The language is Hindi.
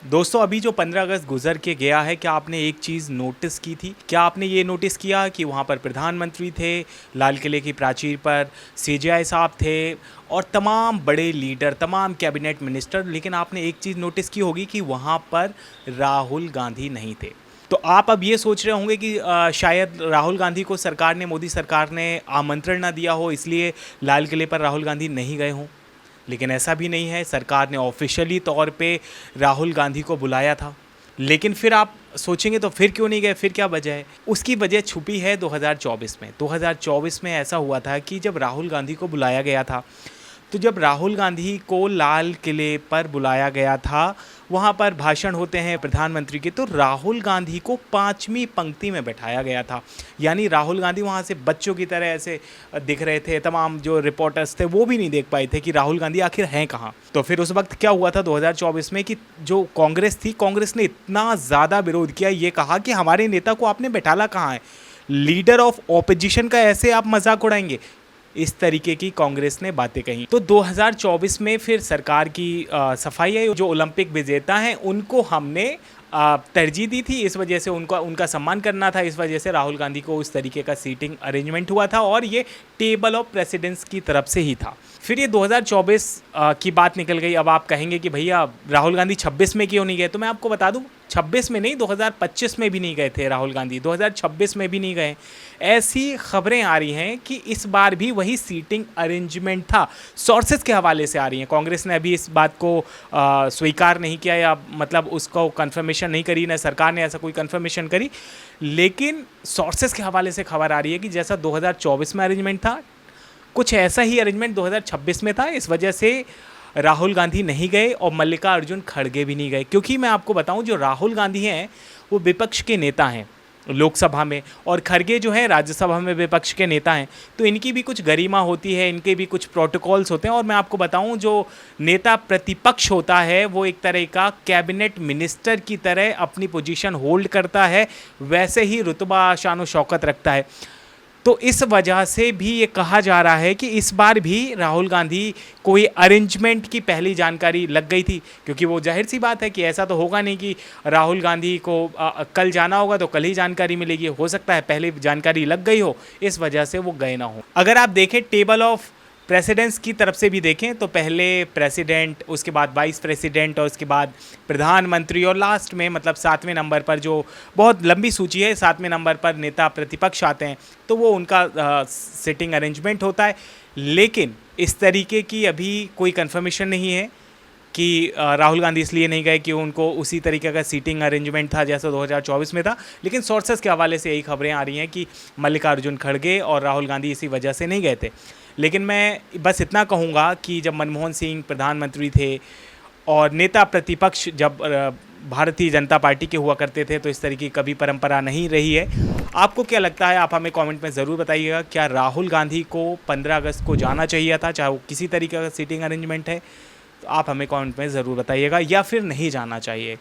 दोस्तों अभी जो 15 अगस्त गुजर के गया है, क्या आपने एक चीज़ नोटिस की थी? क्या आपने ये नोटिस किया कि वहाँ पर प्रधानमंत्री थे, लाल किले की प्राचीर पर सीजेआई साहब थे और तमाम बड़े लीडर, तमाम कैबिनेट मिनिस्टर, लेकिन आपने एक चीज़ नोटिस की होगी कि वहाँ पर राहुल गांधी नहीं थे। तो आप अब ये सोच रहे होंगे कि शायद राहुल गांधी को सरकार ने, मोदी सरकार ने आमंत्रण ना दिया हो, इसलिए लाल किले पर राहुल गांधी नहीं गए हों। लेकिन ऐसा भी नहीं है, सरकार ने ऑफिशियली तौर पे राहुल गांधी को बुलाया था। लेकिन फिर आप सोचेंगे तो फिर क्यों नहीं गए, फिर क्या वजह है? उसकी वजह छुपी है 2024 में। 2024 में ऐसा हुआ था कि जब राहुल गांधी को बुलाया गया था, तो जब राहुल गांधी को लाल किले पर बुलाया गया था, वहाँ पर भाषण होते हैं प्रधानमंत्री के, तो राहुल गांधी को 5वीं पंक्ति में बैठाया गया था। यानी राहुल गांधी वहाँ से बच्चों की तरह ऐसे दिख रहे थे। तमाम जो रिपोर्टर्स थे वो भी नहीं देख पाए थे कि राहुल गांधी आखिर हैं कहाँ। तो फिर उस वक्त क्या हुआ था 2024 में कि जो कांग्रेस थी, कांग्रेस ने इतना ज़्यादा विरोध किया, ये कहा कि हमारे नेता को आपने बैठाला कहाँ है, लीडर ऑफ ऑपोजिशन का ऐसे आप मजाक उड़ाएंगे। इस तरीके की कांग्रेस ने बातें कही। तो 2024 में फिर सरकार की सफाई है। जो ओलंपिक विजेता हैं उनको हमने तरजीह दी थी, इस वजह से उनका सम्मान करना था, इस वजह से राहुल गांधी को उस तरीके का सीटिंग अरेंजमेंट हुआ था और ये टेबल ऑफ प्रेसिडेंट्स की तरफ से ही था। फिर ये 2024 की बात निकल गई। अब आप कहेंगे कि भैया राहुल गांधी 26 में क्यों नहीं गए, तो मैं आपको बता दूं 26 में नहीं, 2025 में भी नहीं गए थे राहुल गांधी, 2026 में भी नहीं गए। ऐसी खबरें आ रही हैं कि इस बार भी वही सीटिंग अरेंजमेंट था। सोर्सेज के हवाले से आ रही हैं। कांग्रेस ने अभी इस बात को स्वीकार नहीं किया या मतलब उसको कंफर्मेशन नहीं करी, ना सरकार ने ऐसा कोई कंफर्मेशन करी, लेकिन सोर्सेज के हवाले से खबर आ रही है कि जैसा 2024 में अरेंजमेंट था, कुछ ऐसा ही अरेंजमेंट 2026 में था। इस वजह से राहुल गांधी नहीं गए और मल्लिकार्जुन खड़गे भी नहीं गए। क्योंकि मैं आपको बताऊं, जो राहुल गांधी हैं वो विपक्ष के नेता हैं लोकसभा में, और खड़गे जो है राज्यसभा में विपक्ष के नेता हैं। तो इनकी भी कुछ गरिमा होती है, इनके भी कुछ प्रोटोकॉल्स होते हैं। और मैं आपको बताऊं, जो नेता प्रतिपक्ष होता है वो एक तरह का कैबिनेट मिनिस्टर की तरह अपनी पोजीशन होल्ड करता है, वैसे ही रुतबा शान शौकत रखता है। तो इस वजह से भी ये कहा जा रहा है कि इस बार भी राहुल गांधी कोई अरेंजमेंट की पहली जानकारी लग गई थी, क्योंकि वो जाहिर सी बात है कि ऐसा तो होगा नहीं कि राहुल गांधी को कल जाना होगा तो कल ही जानकारी मिलेगी। हो सकता है पहले जानकारी लग गई हो, इस वजह से वो गए ना हो। अगर आप देखें टेबल ऑफ प्रेसिडेंट्स की तरफ से भी देखें तो पहले प्रेसिडेंट, उसके बाद वाइस प्रेसिडेंट और उसके बाद प्रधानमंत्री, और लास्ट में मतलब 7वें नंबर पर, जो बहुत लंबी सूची है, 7वें नंबर पर नेता प्रतिपक्ष आते हैं। तो वो उनका सिटिंग अरेंजमेंट होता है। लेकिन इस तरीके की अभी कोई कंफर्मेशन नहीं है कि राहुल गांधी इसलिए नहीं गए कि उनको उसी तरीके का सीटिंग अरेंजमेंट था जैसा 2024 में था। लेकिन सोर्सेस के हवाले से यही खबरें आ रही हैं कि मल्लिकार्जुन खड़गे और राहुल गांधी इसी वजह से नहीं गए थे। लेकिन मैं बस इतना कहूँगा कि जब मनमोहन सिंह प्रधानमंत्री थे और नेता प्रतिपक्ष जब भारतीय जनता पार्टी के हुआ करते थे, तो इस तरह की कभी परंपरा नहीं रही है। आपको क्या लगता है, आप हमें कमेंट में ज़रूर बताइएगा। क्या राहुल गांधी को 15 अगस्त को जाना चाहिए था, चाहे वो किसी तरीके का सीटिंग अरेंजमेंट है? तो आप हमें कमेंट में ज़रूर बताइएगा, या फिर नहीं जाना चाहिए।